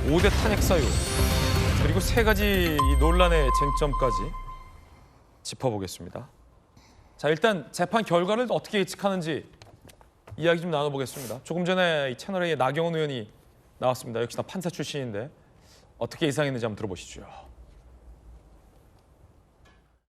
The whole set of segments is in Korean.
5대 탄핵 사유 그리고 세 가지 이 논란의 쟁점까지 짚어보겠습니다. 자, 일단 재판 결과를 어떻게 예측하는지 이야기 좀 나눠보겠습니다. 조금 전에 이 채널A의 나경원 의원이 나왔습니다. 역시나 판사 출신인데 어떻게 예상했는지 한번 들어보시죠.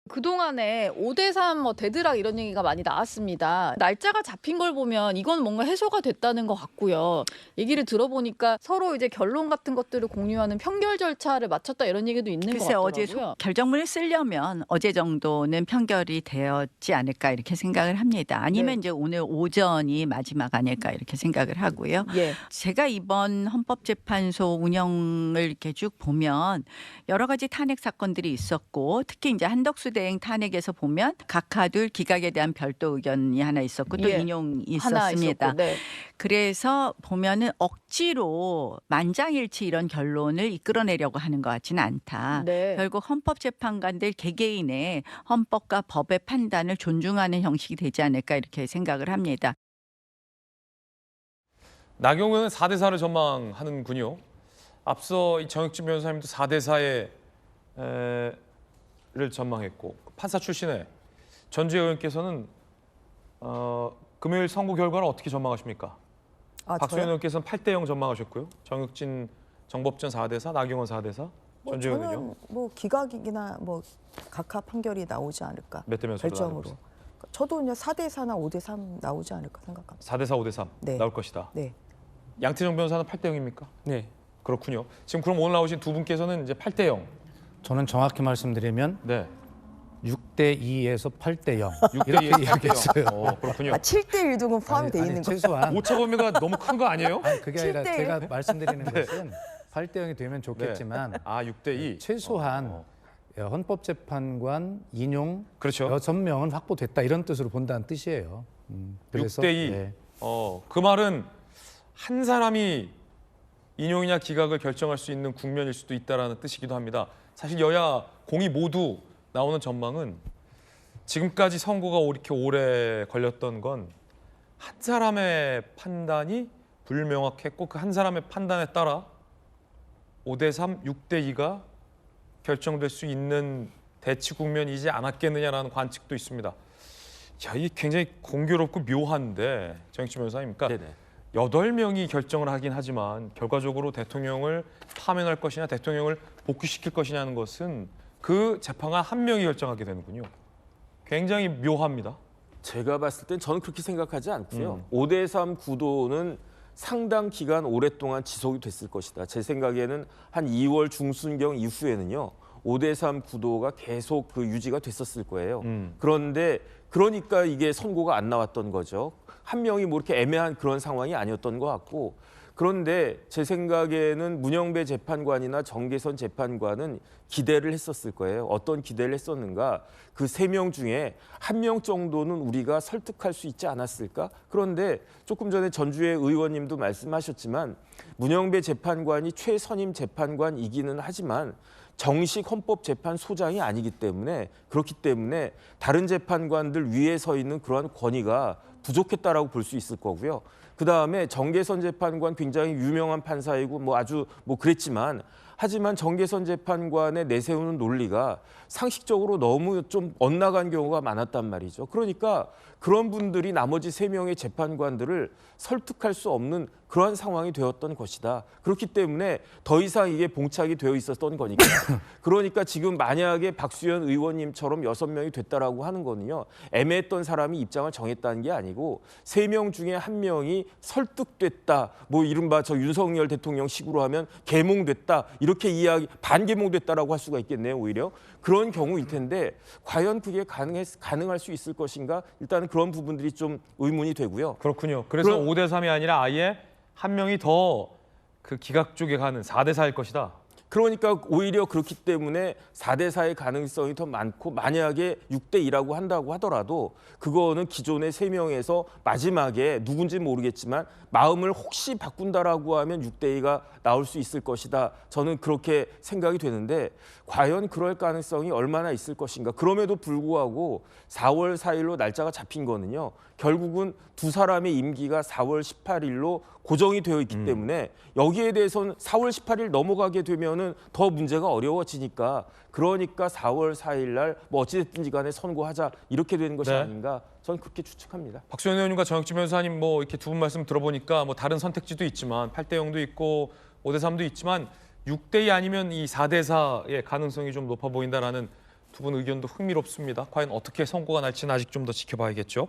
그동안에 5대3 뭐 대드락 이런 얘기가 많이 나왔습니다. 날짜가 잡힌 걸 보면 이건 뭔가 해소가 됐다는 것 같고요. 얘기를 들어보니까 서로 이제 결론 같은 것들을 공유하는 평결 절차를 마쳤다 이런 얘기도 있는 것 글쎄 같더라고요. 어제 결정문을 쓰려면 어제 정도는 편결이 되었지 않을까 이렇게 생각을 합니다. 아니면 네. 이제 오늘 오전이 마지막 아닐까 이렇게 생각을 하고요. 예. 제가 이번 헌법재판소 운영을 이렇게 쭉 보면 여러 가지 탄핵 사건들이 있었고 특히 이제 한덕수 대행 탄핵에서 보면 각하들 기각에 대한 별도 의견이 하나 있었고 또 예. 인용이 하나 있었습니다. 있었고, 네. 그래서 보면은 억지로 만장일치 이런 결론을 이끌어내려고 하는 것 같지는 않다. 네. 결국 헌법재판관들 개개인의 헌법과 법의 판단을 존중하는 형식이 되지 않을까 이렇게 생각을 합니다. 나경원 의원은 4대4를 전망하는군요. 앞서 이 정혁진 변호사님도 4대4를 전망했고 판사 출신의 전주혜 의원께서는 금요일 선고 결과를 어떻게 전망하십니까? 박수현 의원께서는 8대0 전망하셨고요. 정혁진 정법전 4대4, 나경원 4대4, 전주혜 의원은요? 저는 뭐 기각이나 뭐 각하 판결이 나오지 않을까. 몇 대면 결정으로. 저도 그냥 4대4나 5대3 나오지 않을까 생각합니다. 4대4, 5대3 네. 나올 것이다. 네. 양태정 변호사는 8대0입니까? 네, 그렇군요. 지금 그럼 오늘 나오신 두 분께서는 이제 8대0. 저는 정확히 말씀드리면 네. 6대 2에서 8대 0 6대 이렇게 2에서 이야기했어요. 그렇군요. 7대1 등은 포함이 돼 있는 거예요. 최소한 오차 범위가 너무 큰 거 아니에요? 아니, 그게 아니라 7대1. 제가 말씀드리는 것은 8대 0이 되면 좋겠지만 아, 6대2. 최소한 헌법재판관 인용 그렇죠. 6명은 확보됐다 이런 뜻으로 본다는 뜻이에요. 그래서 6대2. 네. 그 말은 한 사람이 인용이냐 기각을 결정할 수 있는 국면일 수도 있다라는 뜻이기도 합니다. 사실 여야 공이 모두 나오는 전망은 지금까지 선고가 이렇게 오래 걸렸던 건 한 사람의 판단이 불명확했고 그 한 사람의 판단에 따라 5대3, 6대2가 결정될 수 있는 대치 국면이지 않았겠느냐라는 관측도 있습니다. 야, 이게 굉장히 공교롭고 묘한데 정혁진 변호사님, 그러니까 8명이 결정을 하긴 하지만 결과적으로 대통령을 파면할 것이냐 대통령을 복귀시킬 것이냐는 것은 그 재판관 한 명이 결정하게 되는군요. 굉장히 묘합니다. 제가 봤을 땐 저는 그렇게 생각하지 않고요. 5대3 구도는 상당 기간 오랫동안 지속이 됐을 것이다. 제 생각에는 한 2월 중순경 이후에는요. 5대3 구도가 계속 그 유지가 됐었을 거예요. 그런데 그러니까 이게 선고가 안 나왔던 거죠. 한 명이 뭐 이렇게 애매한 그런 상황이 아니었던 것 같고 그런데 제 생각에는 문영배 재판관이나 정계선 재판관은 기대를 했었을 거예요. 어떤 기대를 했었는가? 그 3명 중에 1명 정도는 우리가 설득할 수 있지 않았을까? 그런데 조금 전에 전주혜 의원님도 말씀하셨지만 문영배 재판관이 최선임 재판관이기는 하지만 정식 헌법재판소장이 아니기 때문에 그렇기 때문에 다른 재판관들 위에 서 있는 그러한 권위가 부족했다라고 볼 수 있을 거고요. 그다음에 정계선 재판관 굉장히 유명한 판사이고 뭐 아주 뭐 그랬지만 하지만 정계선 재판관의 내세우는 논리가 상식적으로 너무 좀 엇나간 경우가 많았단 말이죠. 그러니까 그런 분들이 나머지 3명의 재판관들을 설득할 수 없는 그러한 상황이 되었던 것이다. 그렇기 때문에 더 이상 이게 봉착이 되어 있었던 거니까. 그러니까 지금 만약에 박수현 의원님처럼 6명이 됐다라고 하는 거는요. 애매했던 사람이 입장을 정했다는 게 아니고 3명 중에 1명이 설득됐다. 뭐 이른바 저 윤석열 대통령 식으로 하면 계몽됐다. 이렇게 이야기 반계몽됐다라고 할 수가 있겠네요. 오히려. 그런 경우일 텐데 과연 그게 가능할 수 있을 것인가? 일단은 그런 부분들이 좀 의문이 되고요. 그렇군요. 그래서 5대3이 아니라 아예 한 명이 더 그 기각 쪽에 가는 4대4일 것이다. 그러니까 오히려 그렇기 때문에 4대 4의 가능성이 더 많고 만약에 6대 2라고 한다고 하더라도 그거는 기존의 3명에서 마지막에 누군지 모르겠지만 마음을 혹시 바꾼다라고 하면 6대 2가 나올 수 있을 것이다. 저는 그렇게 생각이 되는데 과연 그럴 가능성이 얼마나 있을 것인가. 그럼에도 불구하고 4월 4일로 날짜가 잡힌 거는요. 결국은 두 사람의 임기가 4월 18일로 고정이 되어 있기 때문에 여기에 대해서는 4월 18일 넘어가게 되면은 더 문제가 어려워지니까 그러니까 4월 4일 날 뭐 어찌됐든지 간에 선고하자 이렇게 되는 것이 네. 아닌가 저는 그렇게 추측합니다. 박수현 의원님과 정혁진 변호사님 뭐 이렇게 두 분 말씀 들어보니까 뭐 다른 선택지도 있지만 8대 0도 있고 5대 3도 있지만 6대 2 아니면 이 4대 4의 가능성이 좀 높아 보인다라는 두 분 의견도 흥미롭습니다. 과연 어떻게 선고가 날지는 아직 좀 더 지켜봐야겠죠.